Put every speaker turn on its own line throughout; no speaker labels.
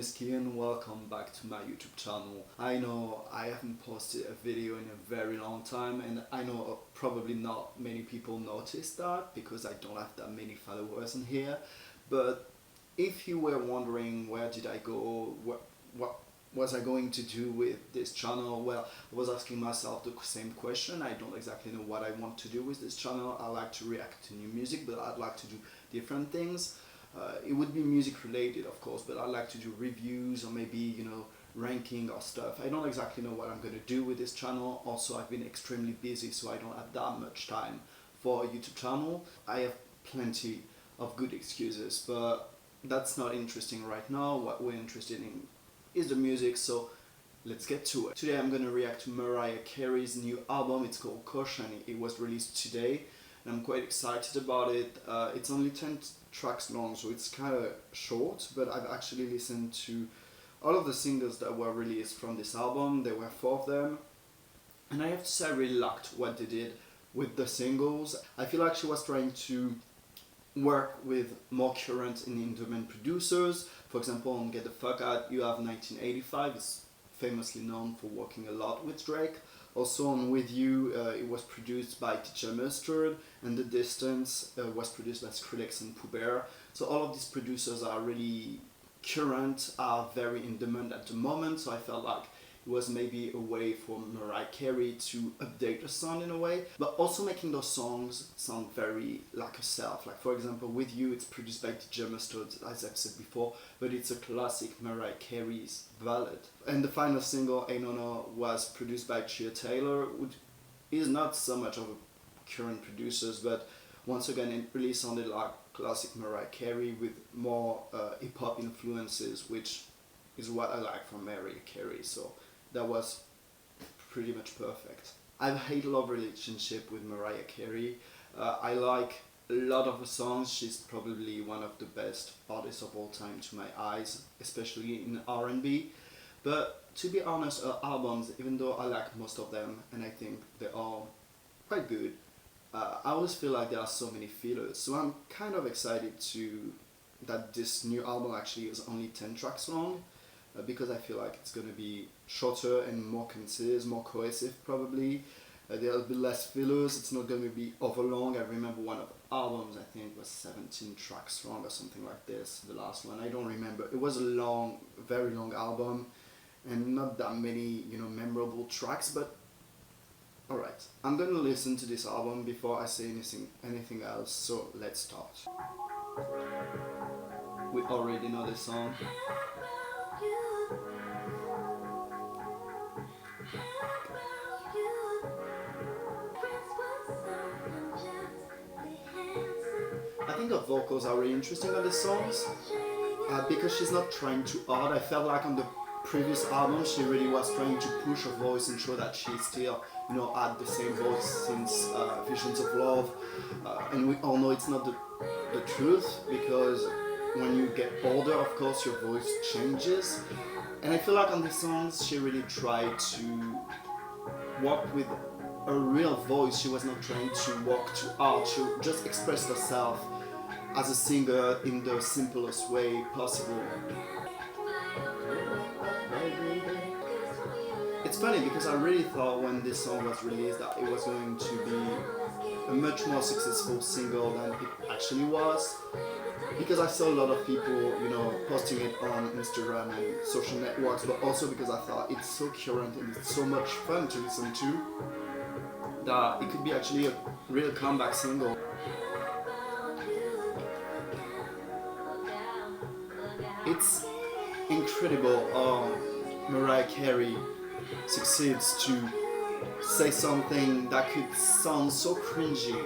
is Cant, welcome back to my YouTube channel. I know I haven't posted a video in a very long time, and I know probably not many people noticed that because I don't have that many followers in here. But if you were wondering where did I go, what was I going to do with this channel, well, I was asking myself the same question. I don't exactly know what I want to do with this channel. I like to react to new music, but I'd like to do different things. It would be music related, of course, but I like to do reviews or maybe, ranking or stuff. I don't exactly know what I'm going to do with this channel. Also, I've been extremely busy, so I don't have that much time for a YouTube channel. I have plenty of good excuses, but that's not interesting right now. What we're interested in is the music, so let's get to it. Today I'm going to react to Mariah Carey's new album. It's called Caution. It was released today, and I'm quite excited about it. It's only 10 tracks long, so it's kind of short, but I've actually listened to all of the singles that were released from this album. There were 4 of them, and I have to say I really liked what they did with the singles. I feel like she was trying to work with more current and in-demand producers. For example, on Get the Fuck Out, you have 1985, is famously known for working a lot with Drake. Also on With You, it was produced by DJ Mustard, and The Distance was produced by Skrillex and Pooh Bear. So all of these producers are really current, are very in demand at the moment, so I felt like it was maybe a way for Mariah Carey to update the sound in a way, but also making those songs sound very like herself. Like for example, With You, it's produced by DJ Mustard, as I've said before, but it's a classic Mariah Carey's ballad. And the final single, Ain't No No, was produced by Chia Taylor, which is not so much of a current producers, but once again it really sounded like classic Mariah Carey with more hip-hop influences, which is what I like from Mariah Carey, so that was pretty much perfect. I have a hate-love relationship with Mariah Carey. I like a lot of her songs. She's probably one of the best artists of all time to my eyes, especially in R&B. But to be honest, her albums, even though I like most of them, and I think they're all quite good, I always feel like there are so many fillers. So I'm kind of excited that this new album actually is only 10 tracks long, because I feel like it's going to be shorter and more concise, more cohesive probably. There'll be less fillers, it's not going to be over long. I remember one of the albums, I think was 17 tracks long or something like this, the last one, I don't remember. It was a long, very long album, and not that many, memorable tracks, but alright. I'm going to listen to this album before I say anything else, so let's start. We already know the song. I think the vocals are really interesting on the songs, because she's not trying too hard. I felt like on the previous album she really was trying to push her voice and show that she still had the same voice since Visions of Love, and we all know it's not the truth, because when you get older, of course, your voice changes. And I feel like on these songs she really tried to walk with a real voice. She was not trying to walk too hard. She just expressed herself as a singer in the simplest way possible. It's funny because I really thought when this song was released that it was going to be a much more successful single than it actually was, because I saw a lot of people, posting it on Instagram and social networks, but also because I thought it's so current and it's so much fun to listen to that it could be actually a real comeback single. It's incredible how Mariah Carey succeeds to say something that could sound so cringy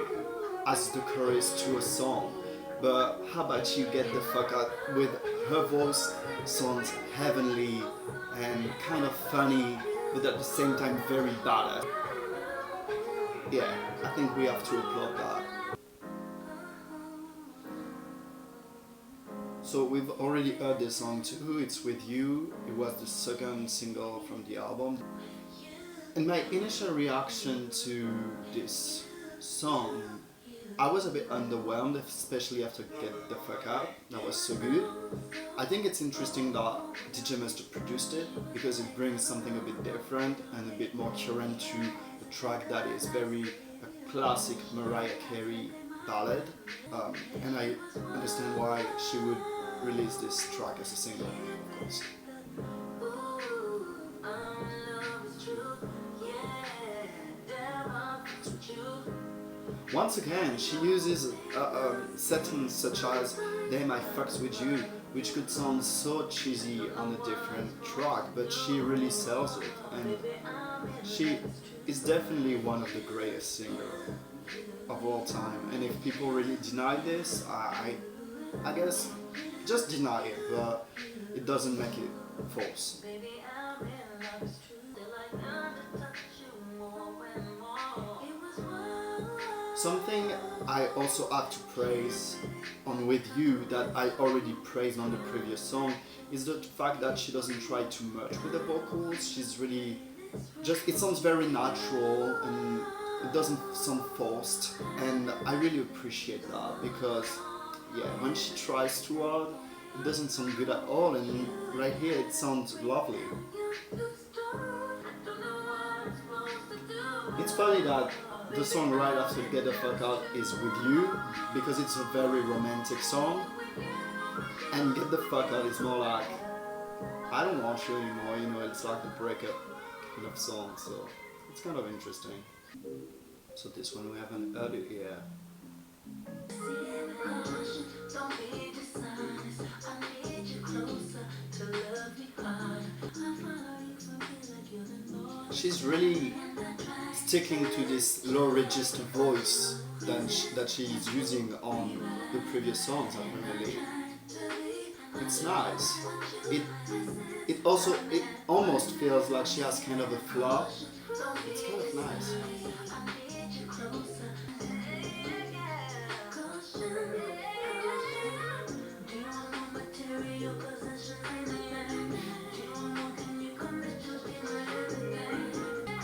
as the chorus to a song, but how about you Get the Fuck Out with her voice sounds heavenly and kind of funny, but at the same time very badass. Yeah, I think we have to applaud that. So we've already heard this song too, it's With You. It was the second single from the album. And my initial reaction to this song I was a bit underwhelmed, especially after Get the Fuck Out. That was so good. I think it's interesting that DJ Mustard produced it because it brings something a bit different and a bit more current to a track that is very a classic Mariah Carey ballad. And I understand why she would release this track as a single, of course. Once again, she uses settings such as "Damn, I fucks with you," which could sound so cheesy on a different track, but she really sells it, and she is definitely one of the greatest singers of all time. And if people really deny this, I guess just deny it, but it doesn't make it false. Something I also have to praise on With You that I already praised on the previous song is the fact that she doesn't try too much with the vocals. She's really just, it sounds very natural and it doesn't sound forced, and I really appreciate that because yeah, when she tries too hard it doesn't sound good at all, and right here it sounds lovely. It's funny that the song right after Get the Fuck Out is With You because it's a very romantic song, and Get the Fuck Out is more like I don't want you anymore, you know, it's like the breakup kind of song, so it's kind of interesting. So this one we haven't heard it yet. She's really sticking to this low register voice that she's using on the previous songs. I really, it's nice. It almost feels like she has kind of a flop. It's kind of nice.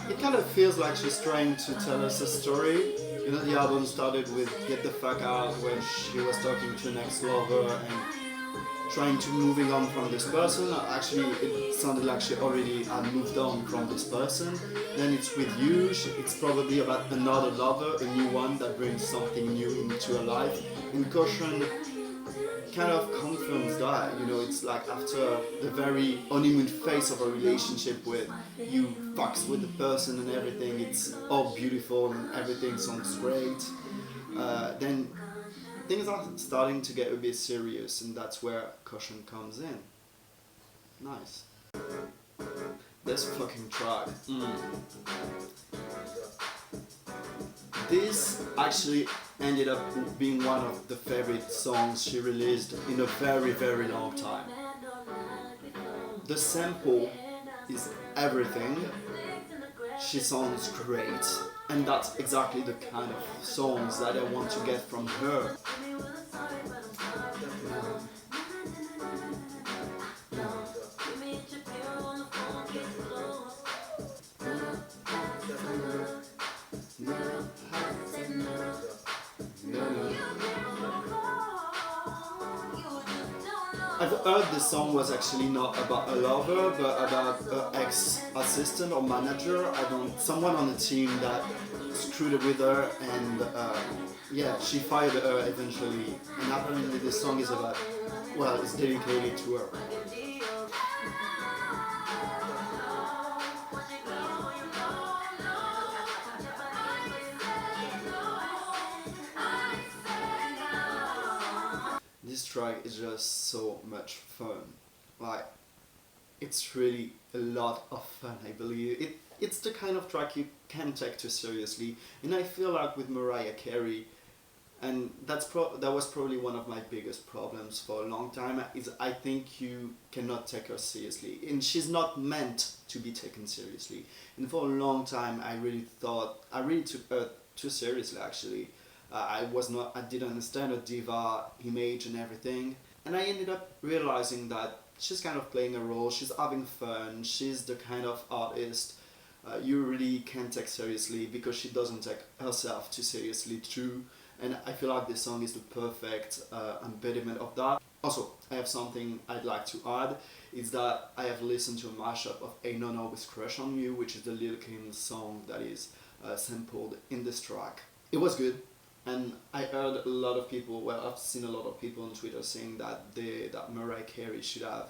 It kind of feels like she's trying to tell us a story. You know, the album started with Get the Fuck Out when she was talking to an ex-lover and trying to moving on from this person. Actually, it sounded like she already had moved on from this person. Then it's With You, it's probably about another lover, a new one that brings something new into her life. And Caution kind of confirms that, you know, it's like after the very honeymoon phase of a relationship with you fucks with the person and everything, it's all beautiful and everything sounds great. Then things are starting to get a bit serious, and that's where Caution comes in. Nice. This fucking track. This actually ended up being one of the favorite songs she released in a very, very long time. The sample is everything. She sounds great, and that's exactly the kind of songs that I want to get from her. I've heard this song was actually not about a lover, but about an ex-assistant or manager. Someone on the team that screwed it with her, and yeah, she fired her eventually. And apparently, this song is about, well, it's dedicated to her. This track is just so much fun. Like, it's really a lot of fun, I believe. It's the kind of track you can take too seriously, and I feel like with Mariah Carey, and that was probably one of my biggest problems for a long time, is I think you cannot take her seriously, and she's not meant to be taken seriously. And for a long time I really took her too seriously actually. I didn't understand her diva image and everything, and I ended up realizing that she's kind of playing a role, she's having fun, she's the kind of artist you really can't take seriously because she doesn't take herself too seriously too, and I feel like this song is the perfect embodiment of that. Also, I have something I'd like to add, is that I have listened to a mashup of Ain't No No with Crush On You, which is the Lil Kim song that is sampled in this track. It was good, and I heard a lot of people, well, I've seen a lot of people on Twitter saying that that Mariah Carey should have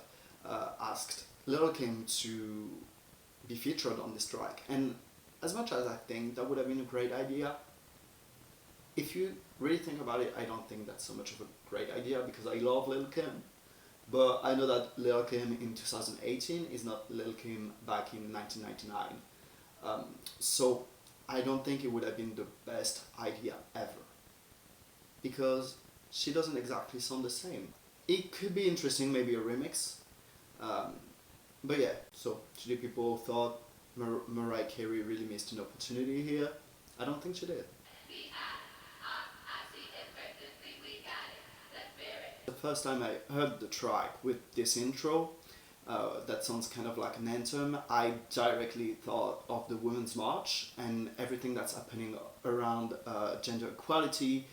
asked Lil Kim to be featured on this track. And as much as I think that would have been a great idea, if you really think about it, I don't think that's so much of a great idea, because I love Lil Kim. But I know that Lil Kim in 2018 is not Lil Kim back in 1999. So I don't think it would have been the best idea ever, because she doesn't exactly sound the same. It could be interesting, maybe a remix. But yeah, so today people thought Mariah Carey really missed an opportunity here. I don't think she did. The first time I heard the track with this intro, that sounds kind of like an anthem, I directly thought of the Women's March and everything that's happening around gender equality.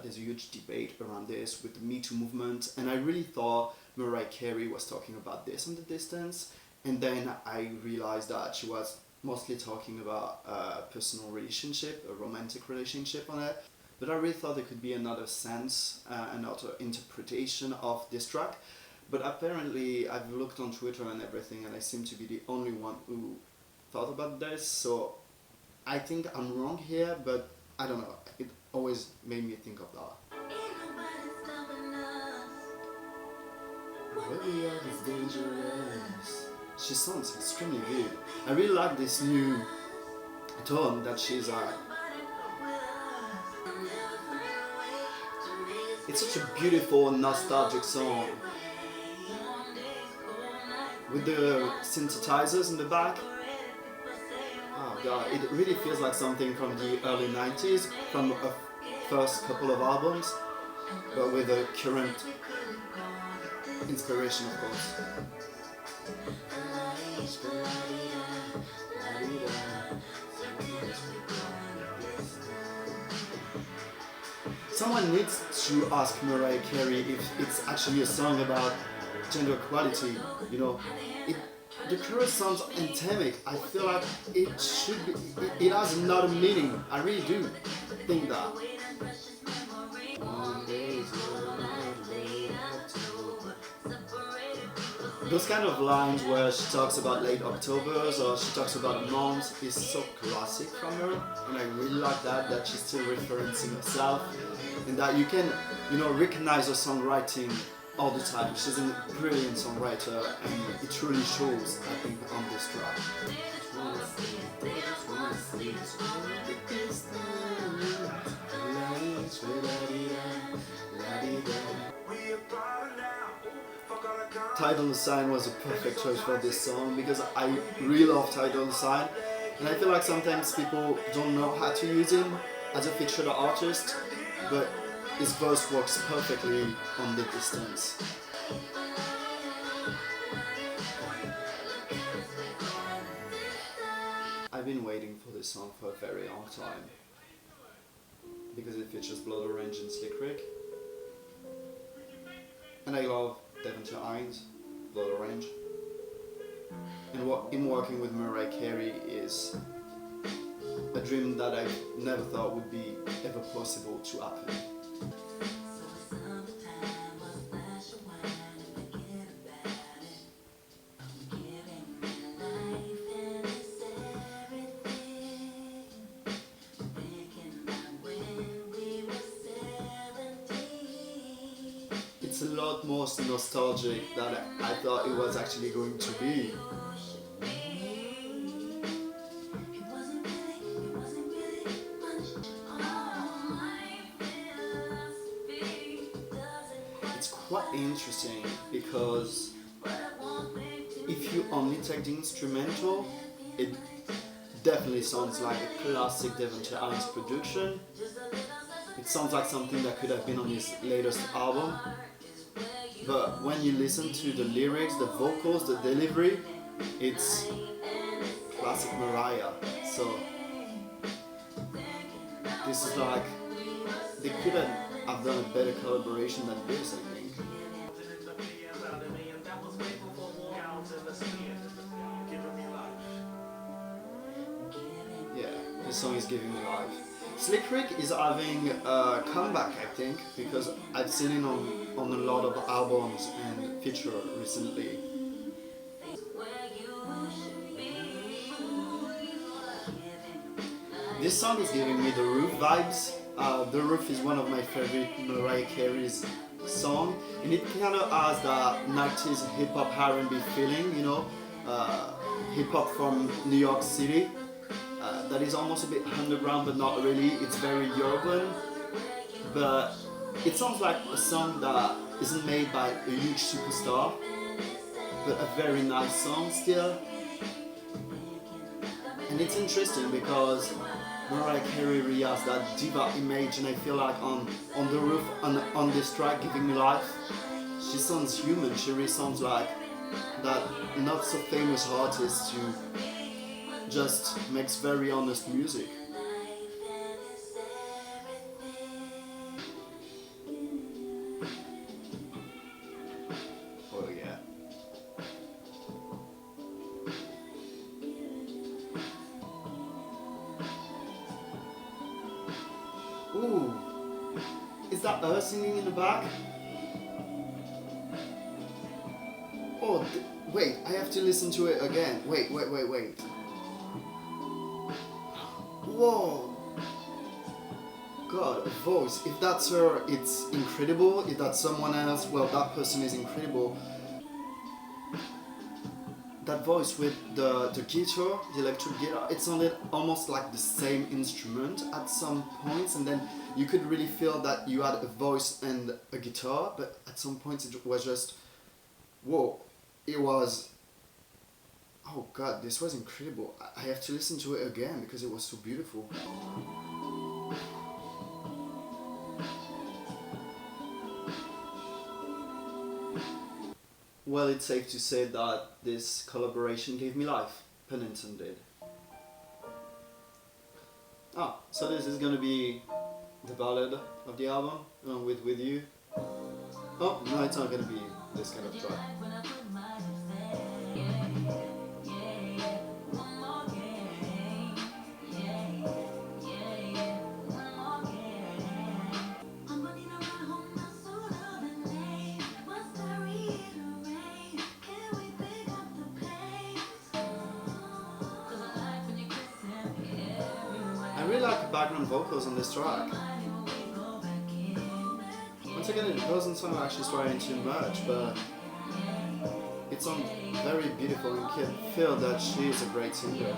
There's a huge debate around this with the Me Too movement, and I really thought Mariah Carey was talking about this in the distance, and then I realized that she was mostly talking about a personal relationship, a romantic relationship on it. But I really thought there could be another sense, another interpretation of this track. But apparently I've looked on Twitter and everything, and I seem to be the only one who thought about this. So I think I'm wrong here, but I don't know. It always made me think of that. Is dangerous. She sounds extremely good. I really like this new tone that she's at. It's such a beautiful, nostalgic song with the synthesizers in the back. Oh god, it really feels like something from the early 90s, from a first couple of albums, but with a current inspiration, of course. Someone needs to ask Mariah Carey if it's actually a song about gender equality. You know, the chorus sounds anthemic. I feel like it should be. It has another meaning. I really do think that. Those kind of lines where she talks about late Octobers or she talks about moms is so classic from her, and I really like that she's still referencing herself, and that you can, recognize her songwriting all the time. She's a brilliant songwriter, and it truly shows, I think, on this track. Tidal Sign was a perfect choice for this song, because I really love Tidal Sign, and I feel like sometimes people don't know how to use him as a featured artist, but his voice works perfectly on the distance. I've been waiting for this song for a very long time, because it features Blood Orange and Slick Rick, and I love Devonta Hines, Blood Orange, and him working with Mariah Carey is a dream that I never thought would be ever possible to happen. It's a lot more nostalgic than I thought it was actually going to be. It's quite interesting, because if you only take the instrumental, it definitely sounds like a classic Devonta Hines production. It sounds like something that could have been on his latest album. But when you listen to the lyrics, the vocals, the delivery, it's classic Mariah. So this is like they couldn't have done a better collaboration than this, I think. Yeah, this song is giving me life. Slick Rick is having a comeback, I think, because I've seen him on a lot of albums and feature recently. This song is giving me The Roof vibes. The Roof is one of my favorite Mariah Carey's song, and it kind of has that 90s hip-hop R&B feeling, you know, hip-hop from New York City. That is almost a bit underground, but not really. It's very urban, but it sounds like a song that isn't made by a huge superstar, but a very nice song still. And it's interesting because Mariah Carey really has that diva image, and I feel like on The Roof, on this track, Giving Me Life, she sounds human. She really sounds like that not so famous artist who just makes very honest music. Oh yeah. Ooh, is that her singing in the back? Oh, wait, I have to listen to it again. Wait. Whoa. God, a voice. If that's her, it's incredible. If that's someone else, well, that person is incredible. That voice with the guitar, the electric guitar, it sounded almost like the same instrument at some points, and then you could really feel that you had a voice and a guitar, but at some points it was just, whoa, it was, oh god, this was incredible. I have to listen to it again because it was so beautiful. Well, it's safe to say that this collaboration gave me life, pun intended. Ah, so this is gonna be the ballad of the album, along with You. Oh, no, it's not gonna be this kind of track. I really like the background vocals on this track. Once again, it doesn't sound like she's trying too much, but it sounds very beautiful and you can feel that she is a great singer.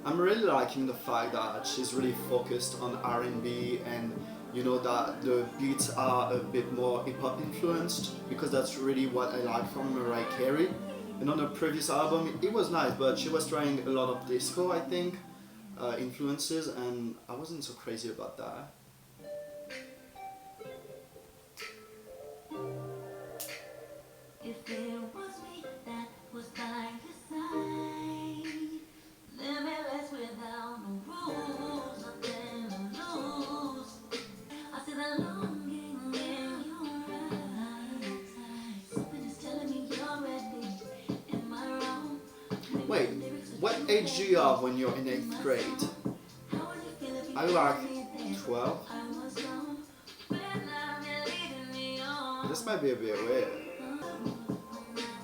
I'm really liking the fact that she's really focused on R&B, and you know that the beats are a bit more hip-hop influenced, because that's really what I like from Mariah Carey. And on her previous album it was nice, but she was trying a lot of disco, I think, influences, and I wasn't so crazy about that. If it was me that was by your side, limitless without no rules, nothing to lose. I see the longing in your eyes. Something is telling me you're ready. Am I wrong? Wait, what age do you have when you're in 8th grade? Are you like 12? This might be a bit weird.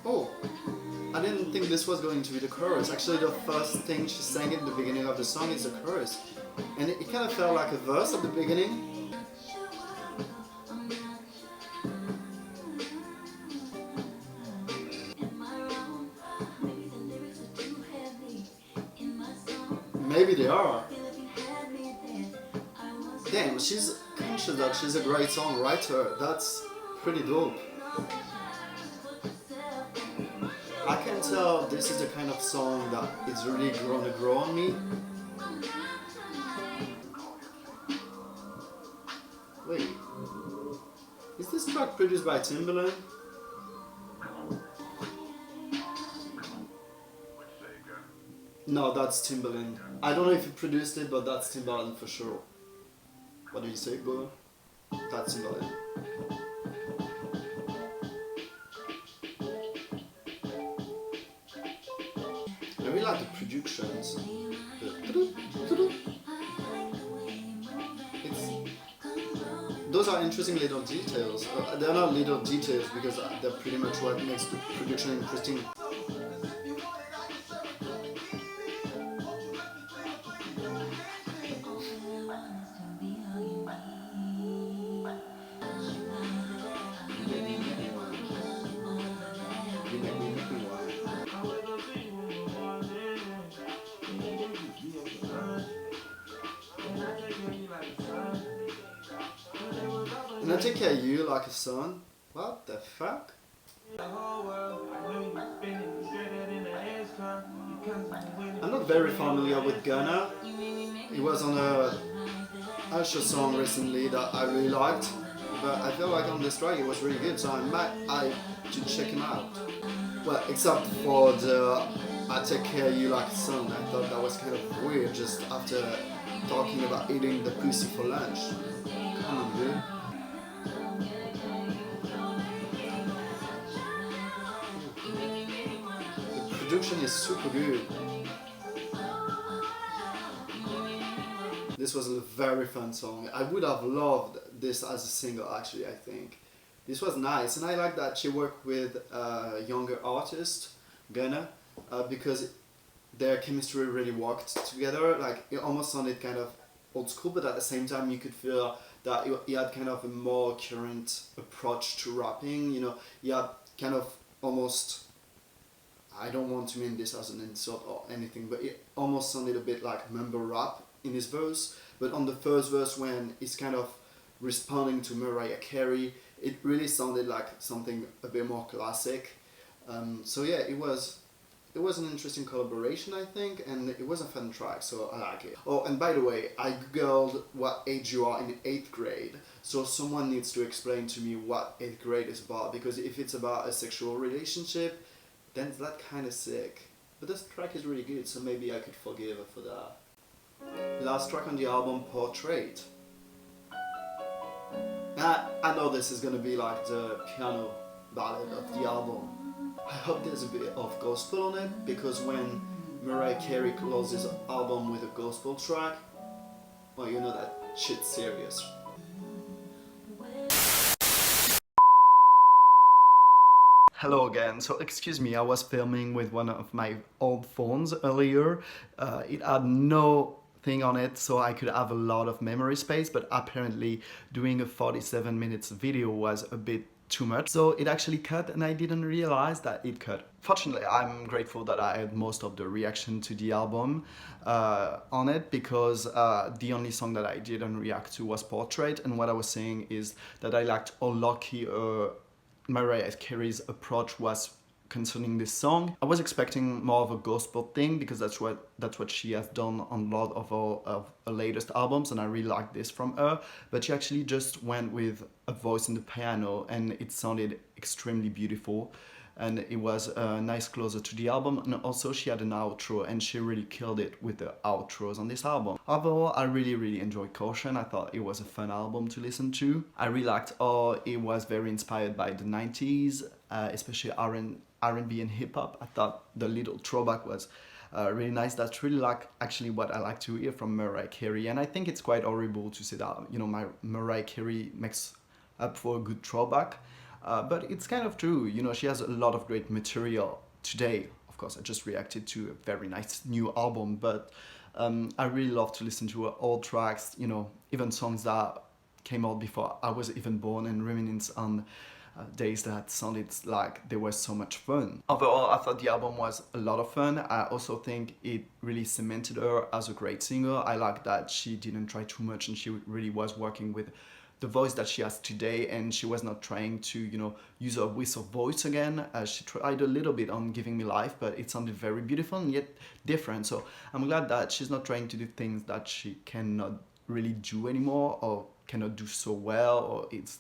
Oh, I didn't think this was going to be the chorus. Actually, the first thing she sang at the beginning of the song is the chorus. And it kind of felt like a verse at the beginning. Maybe they are. Damn, she's conscious that she's a great songwriter. That's pretty dope. I can tell this is the kind of song that is really gonna grow on me. is like produced by Timbaland. No, that's Timbaland. I don't know if he produced it, but that's Timbaland for sure. What do you say, Bo? That's Ballad. I really like the productions. Those are interesting little details. They're not little details because they're pretty much what makes the production interesting. And I take care of you like a son. What the fuck? I'm not very familiar with Gunna. He was on a Usher song recently that I really liked, but I feel like on this track it was really good, so I should check him out. Well, except for the I take care of you like a son. I thought that was kind of weird just after talking about eating the pussy for lunch. Come on, dude. The production is super good. This was a very fun song. I would have loved this as a single actually, I think. This was nice, and I like that she worked with a younger artist, Gunna, because their chemistry really worked together. Like, it almost sounded kind of old school, but at the same time you could feel that he had kind of a more current approach to rapping, you know. He had kind of almost, I don't want to mean this as an insult or anything, but it almost sounded a bit like mumble rap in his verse. But on the first verse, when he's kind of responding to Mariah Carey, it really sounded like something a bit more classic. So yeah, it was an interesting collaboration, I think, and it was a fun track, so I like it. Oh, and by the way, I googled what age you are in 8th grade, so someone needs to explain to me what 8th grade is about, because if it's about a sexual relationship, then that's kind of sick. But this track is really good, so maybe I could forgive her for that. Last track on the album, Portrait. I know this is gonna be like the piano ballad of the album. I hope there's a bit of gospel on it, because when Mariah Carey closes the album with a gospel track, well, you know that shit's serious. Hello again. So excuse me, I was filming with one of my old phones earlier. It had no thing on it, so I could have a lot of memory space, but apparently doing a 47 minutes video was a bit too much, so it actually cut, and I didn't realize that it cut. Fortunately, I'm grateful that I had most of the reaction to the album on it, because the only song that I didn't react to was Portrait, and what I was saying is that I liked how lucky Mariah Carey's approach was concerning this song. I was expecting more of a gospel thing, because that's what she has done on a lot of her latest albums, and I really like this from her. But she actually just went with a voice in the piano, and it sounded extremely beautiful, and it was a nice closer to the album. And also she had an outro, and she really killed it with the outros on this album. Overall, I really enjoyed Caution. I thought it was a fun album to listen to. I really liked how it was very inspired by the 90s, especially R&B and hip-hop. I thought the little throwback was really nice. That's really like actually what I like to hear from Mariah Carey, and I think it's quite horrible to say that, you know, Mariah Carey makes up for a good throwback, but it's kind of true. You know, she has a lot of great material today. Of course, I just reacted to a very nice new album, but I really love to listen to her old tracks, you know, even songs that came out before I was even born, and reminisce on days that sounded like they were so much fun. Overall, I thought the album was a lot of fun. I also think it really cemented her as a great singer. I like that she didn't try too much, and she really was working with the voice that she has today, and she was not trying to, you know, use her whistle voice again. She tried a little bit on Giving Me Life, but it sounded very beautiful and yet different. So I'm glad that she's not trying to do things that she cannot really do anymore, or cannot do so well, or it's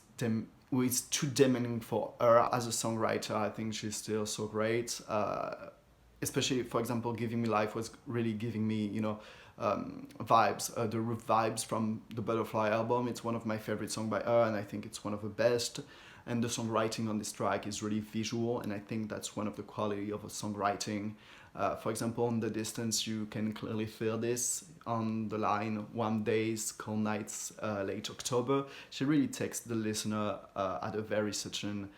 who is too demanding for her as a songwriter. I think she's still so great. Especially, for example, Giving Me Life was really giving me, you know, vibes, the Roof vibes from the Butterfly album. It's one of my favorite songs by her, and I think it's one of the best. And the songwriting on this track is really visual, and I think that's one of the quality of a songwriting. For example, on The Distance, you can clearly feel this on the line Warm Days, Cold Nights, Late October. She really takes the listener at a very certain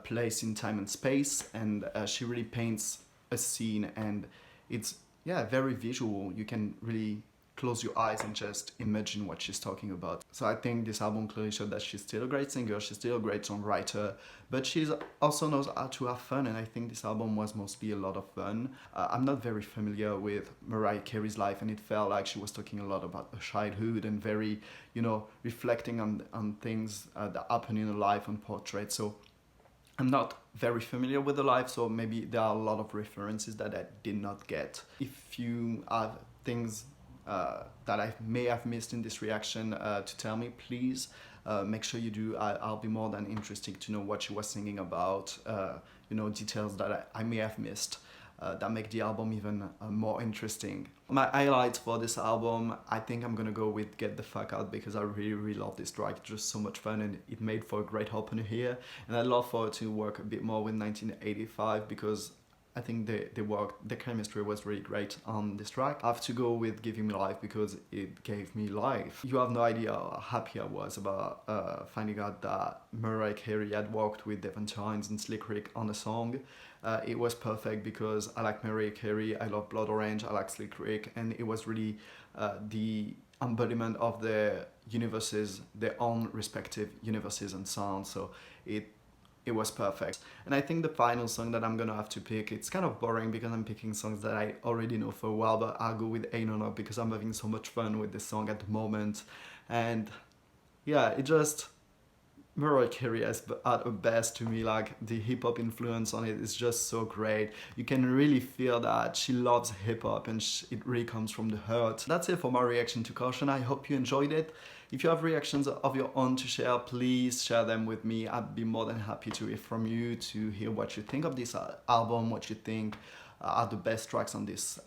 place in time and space, and she really paints a scene, and it's, yeah, very visual. You can really close your eyes and just imagine what she's talking about. So I think this album clearly showed that she's still a great singer, she's still a great songwriter, but she also knows how to have fun, and I think this album was mostly a lot of fun. I'm not very familiar with Mariah Carey's life, and it felt like she was talking a lot about her childhood and very, you know, reflecting on things that happen in her life on Portrait. So I'm not very familiar with the life, so maybe there are a lot of references that I did not get. If you have things that I may have missed in this reaction to tell me, please make sure you do. I'll be more than interested to know what she was singing about, you know, details that I may have missed that make the album even more interesting. My highlights for this album, I think I'm gonna go with Get the Fuck Out, because I really love this track. It's just so much fun, and it made for a great opener here. And I'd love for her to work a bit more with 1985, because I think the chemistry was really great on this track. I have to go with Giving Me Life because it gave me life. You have no idea how happy I was about finding out that Mariah Carey had worked with Devon Tynes and Slick Rick on a song. It was perfect because I like Mariah Carey, I love Blood Orange, I like Slick Rick, and it was really the embodiment of their universes, their own respective universes and sounds. So it was perfect. And I think the final song that I'm gonna have to pick, it's kind of boring because I'm picking songs that I already know for a while, but I'll go with Ain't No No because I'm having so much fun with this song at the moment. And yeah, it just, Mariah Carey is at her best to me. Like, the hip-hop influence on it is just so great. You can really feel that she loves hip-hop, and it really comes from the heart. That's it for my reaction to Caution. I hope you enjoyed it. If you have reactions of your own to share, please share them with me. I'd be more than happy to hear from you, to hear what you think of this album, what you think are the best tracks on this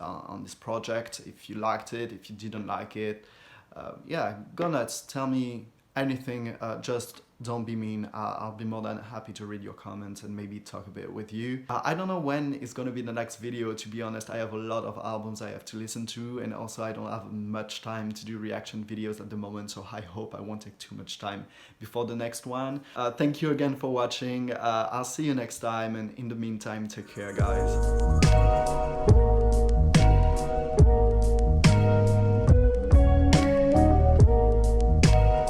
project. If you liked it, if you didn't like it, yeah, go nuts. Tell me anything, just don't be mean. I'll be more than happy to read your comments and maybe talk a bit with you. I don't know when is gonna be the next video, to be honest. I have a lot of albums I have to listen to, and also I don't have much time to do reaction videos at the moment, so I hope I won't take too much time before the next one. Thank you again for watching. I'll see you next time, and in the meantime, take care, guys.